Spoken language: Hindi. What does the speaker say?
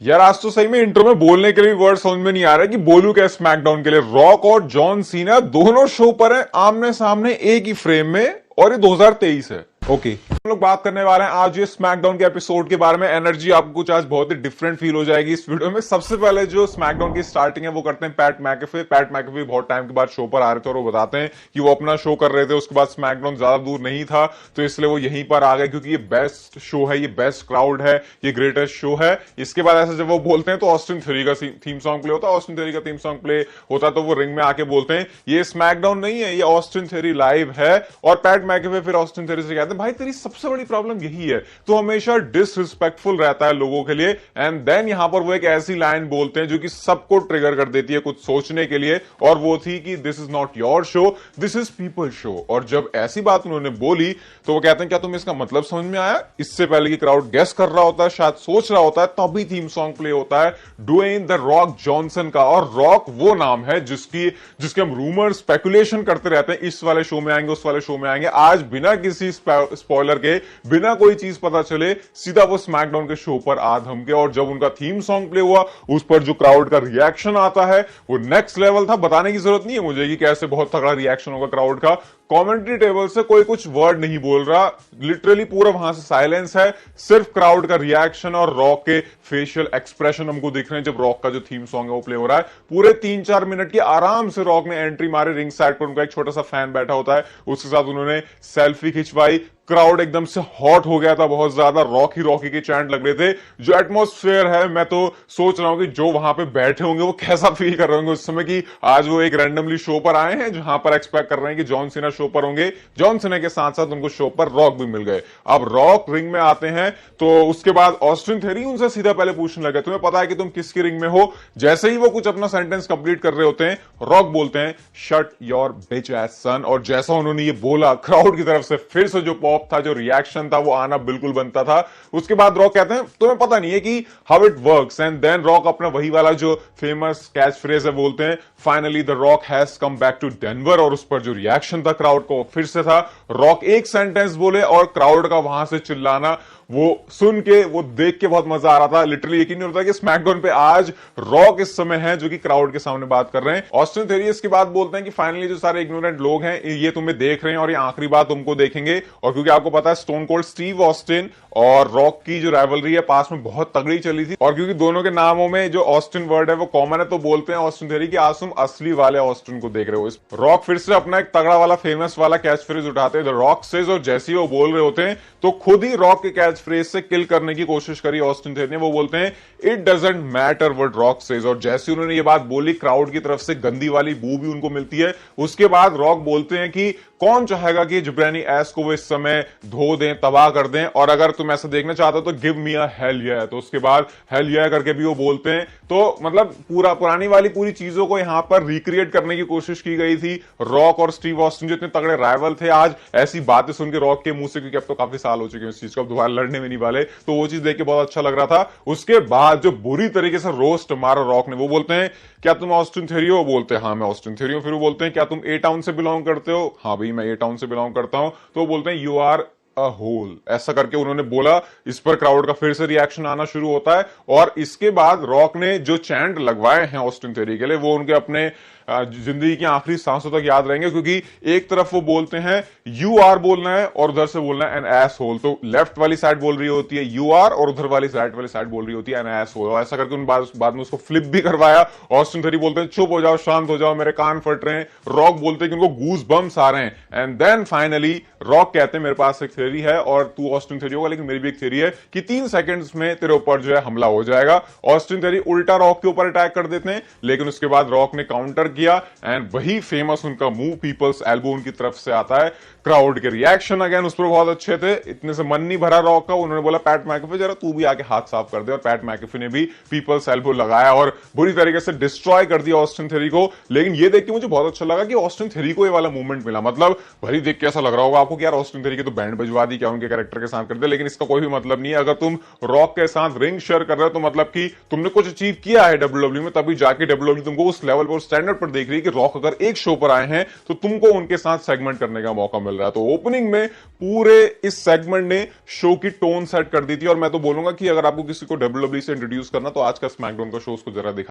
यार आज तो सही में इंट्रो में बोलने के लिए भी वर्ड समझ में नहीं आ रहा है कि बोलू क्या स्मैकडाउन के लिए। रॉक और जॉन सीना दोनों शो पर हैं आमने सामने एक ही फ्रेम में, और ये 2023 है। ओके, हम लोग बात करने वाले हैं आज ये स्मैकडाउन के एपिसोड के बारे में। एनर्जी आपको कुछ आज बहुत ही डिफरेंट फील हो जाएगी इस वीडियो में। सबसे पहले जो स्मैकडाउन की स्टार्टिंग है वो करते हैं पैट मैकेफे। पैट मैकेफे बहुत टाइम के बाद शो पर आ रहे थे और वो बताते हैं कि वो अपना शो कर रहे थे, उसके बाद स्मैकडाउन ज्यादा दूर नहीं था तो इसलिए वो यहीं पर आ गए क्योंकि ये बेस्ट शो है, ये बेस्ट क्राउड है, ये ग्रेटेस्ट शो है। इसके बाद ऐसे जब वो बोलते हैं तो ऑस्टिन थ्योरी का थीम सॉन्ग प्ले होता है। ऑस्टिन थ्योरी का थीम सॉन्ग प्ले होता तो वो रिंग में आके बोलते हैं ये स्मैकडाउन नहीं है, ये ऑस्टिन थ्योरी लाइव है। और पैट मैकेफे फिर ऑस्टिन थ्योरी से कहते हैं भाई तेरी सबसे बड़ी प्रॉब्लम यही है, तो हमेशा डिसरिस्पेक्टफुल रहता है लोगों के लिए। एंड देन यहां पर वो एक ऐसी लाइन बोलते हैं जो कि सबको ट्रिगर कर देती है कुछ सोचने के लिए, और वो थी कि this is not your show, this is people show. और जब ऐसी बात उन्होंने बोली तो वो कहते हैं क्या तुम्हें इसका मतलब समझ में आया? इससे पहले कि क्राउड गेस कर रहा होता है, शायद सोच रहा होता है, तभी थीम सॉन्ग प्ले होता है ड्वेन द रॉक जॉनसन का। और रॉक वो नाम है जिसके हम रूमर स्पेकुलेशन करते रहते हैं, इस वाले शो में आएंगे, उस वाले शो में आएंगे। आज बिना किसी स्पॉइलर के, बिना कोई चीज पता चले, सीधा वो स्मैकडाउन के शो पर आ धम के। और जब उनका थीम सॉन्ग प्ले हुआ उस पर जो क्राउड का रिएक्शन आता है वो नेक्स्ट लेवल था। बताने की जरूरत नहीं है मुझे कि कैसे बहुत तगड़ा रिएक्शन होगा क्राउड का। कमेंट्री टेबल से कोई कुछ वर्ड नहीं बोल रहा, लिटरली पूरा वहां से साइलेंस है, सिर्फ क्राउड का रिएक्शन और रॉक के फेशियल एक्सप्रेशन हमको दिख रहे हैं जब रॉक का जो थीम सॉन्ग है वो प्ले हो रहा है। पूरे 3-4 मिनट की आराम से रॉक ने एंट्री मारी रिंग साइड पर, उनका एक छोटा सा फैन बैठा होता है, उसके साथ उन्होंने सेल्फी खिंचवाई। क्राउड एकदम से हॉट हो गया था बहुत ज्यादा, रॉकी रॉकी के चैंट लग रहे थे। जो एटमॉस्फेयर है, मैं तो सोच रहा हूं कि जो वहां पे बैठे होंगे वो कैसा फील कर रहे होंगे उस समय कि आज वो एक रैंडमली शो पर आए हैं जहां पर एक्सपेक्ट कर रहे हैं कि जॉन सीना शो पर होंगे, जॉन सीना के साथ साथ उनको शो पर रॉक भी मिल गए। अब रॉक रिंग में आते हैं तो उसके बाद ऑस्टिन थ्योरी उनसे सीधा पहले पूछने लगे तुम्हें पता है कि तुम किसकी रिंग में हो? जैसे ही वो कुछ अपना सेंटेंस कंप्लीट कर रहे होते हैं, रॉक बोलते हैं शट योर बिच एस सन। और जैसा उन्होंने ये बोला, क्राउड की तरफ से फिर से जो पॉप था, जो रिएक्शन था, वो आना बिल्कुल बनता था। उसके बाद रॉक कहते हैं तुम्हें पता नहीं है कि how it works. And then rock अपना वही वाला जो फेमस कैच फ्रेज है बोलते हैं finally the rock has come back to Denver. और उस पर जो रिएक्शन था क्राउड को फिर से था। रॉक एक सेंटेंस बोले और क्राउड का वहां से चिल्लाना, वो सुन के, वो देख के बहुत मजा आ रहा था। लिटरली यकीन नहीं होता कि स्मैकडाउन पे आज रॉक इस समय है जो कि क्राउड के सामने बात कर रहे हैं। ऑस्टिन थ्योरी इसके बाद बोलते हैं कि फाइनली जो सारे इग्नोरेंट लोग हैं ये तुम्हें देख रहे हैं और ये आखिरी बात तुमको देखेंगे। और क्योंकि आपको पता है स्टोन कोल्ड स्टीव ऑस्टिन और रॉक की जो राइवलरी है पास में बहुत तगड़ी चली थी, और क्योंकि दोनों के नामों में जो ऑस्टिन वर्ड है वो कॉमन है, तो बोलते हैं ऑस्टिन थ्योरी कि आज तुम असली वाले ऑस्टिन को देख रहे हो। रॉक फिर से अपना एक तगड़ा वाला फेमस वाला कैच फ्रेज उठाते हैं द रॉक सेज, और जैसे ही वो बोल रहे होते हैं तो खुद ही रॉक के कैच फ्रेज से किल करने की कोशिश करी ऑस्टिन थ्योरी ने। वो बोलते हैं it doesn't matter what rock says. और जैसे उन्होंने ये बात बोली, क्राउड की तरफ से गंदी वाली बू भी उनको मिलती है। उसके बाद रॉक बोलते हैं कि कौन चाहेगा कि जिब्रानी एस को वो इस समय धो दें, तबाह कर दें, और अगर तुम ऐसा देखना चाहते हो तो गिव मी अ हेल या। तो उसके बाद हेल या करके भी वो बोलते हैं। तो मतलब पूरा पुरानी वाली पूरी चीजों को यहां पर रिक्रिएट करने की कोशिश की गई थी। रॉक और स्टीव ऑस्टिन जो इतने तगड़े राइवल थे, आज ऐसी बातें सुन के रॉक के मुंह से, क्योंकि अब तो काफी साल हो चुके हैं इस चीज को, अब दोबारा लड़ने में नहीं वाले, तो वो चीज देख के बहुत अच्छा लग रहा था। उसके बाद जो बुरी तरीके से रोस्ट मारा रॉक ने, वो बोलते हैं क्या तुम ऑस्टिन थ्योरी हो? बोलते हैं हाँ मैं ऑस्टिन थ्योरी हूं। फिर वो बोलते हैं क्या तुम ए टाउन से बिलोंग करते हो? हाँ भाई मैं ए टाउन से बिलोंग करता हूं। तो वो बोलते हैं यू आर अ होल, ऐसा करके उन्होंने बोला। इस पर क्राउड का फिर से रिएक्शन आना शुरू होता है। और इसके बाद रॉक ने जो चैंट लगवाए हैं ऑस्टिन थ्योरी के लिए, वो उनके अपने जिंदगी की आखिरी सांसों तक याद रहेंगे। क्योंकि एक तरफ वो बोलते हैं यू आर बोलना है और उधर से बोलना है एन एस होल। तो लेफ्ट वाली साइड बोल रही होती है यू आर और उधर वाली साइड बोल रही होती है एन एस होल। ऐसा करके उन बाद में उसको फ्लिप भी करवाया। ऑस्टिन थ्योरी बोलते हैं चुप हो जाओ, शांत हो जाओ, मेरे कान फट रहे हैं। रॉक बोलते हैं कि उनको गूज बम्स आ रहे हैं। एंड देन फाइनली रॉक कहते हैं मेरे पास एक थ्योरी है और तू ऑस्टिन थ्योरी होगा, लेकिन मेरी भी एक थ्योरी है कि 3 सेकंड्स में तेरे ऊपर जो है हमला हो जाएगा। ऑस्टिन थ्योरी उल्टा रॉक के ऊपर अटैक कर देते हैं, लेकिन उसके बाद रॉक ने काउंटर किया एंड वही फेमस उनका मूव पीपल्स एल्बो उनकी तरफ से आता है। क्राउड के रिएक्शन अगेन उस पर बहुत अच्छे थे, इतने से मन नहीं भरा रॉक का। उन्होंने बोला पैट मैकेफे जरा तू भी आके हाथ साफ कर दे, और पैट मैकेफे ने भी पीपल्स एल्बो लगाया और बुरी तरीके से डिस्ट्रॉय कर दिया ऑस्टिन थ्योरी को। लेकिन ये देख के मुझे बहुत अच्छा लगा कि ऑस्टिन थ्योरी को ये वाला मूवमेंट मिला। मतलब भरी देख के ऐसा लग रहा होगा आपको कि यार ऑस्टिन थ्योरी की तो बैंड बजवा दी क्या उनके कैरेक्टर के साथ कर दे, लेकिन इसका कोई भी मतलब नहीं है। अगर तुम रॉक के साथ रिंग शेयर कर रहे हो तो मतलब कि तुमने कुछ अचीव किया है डब्ल्यूडब्ल्यू में, तभी जाके डब्ल्यूडब्ल्यू तुमको उस लेवल पर, स्टैंडर्ड पर पर देख रही है कि रॉक अगर एक शो पर आए हैं तो तुमको उनके साथ सेगमेंट करने का मौका मिल रहा है। तो ओपनिंग में पूरे इस सेगमेंट ने शो की टोन सेट कर दी थी और मैं तो बोलूंगा कि अगर आपको किसी को डब्ल्यूडब्ल्यूई से इंट्रोड्यूस करना तो आज का स्मैकडाउन का शो उसको जरा दिखा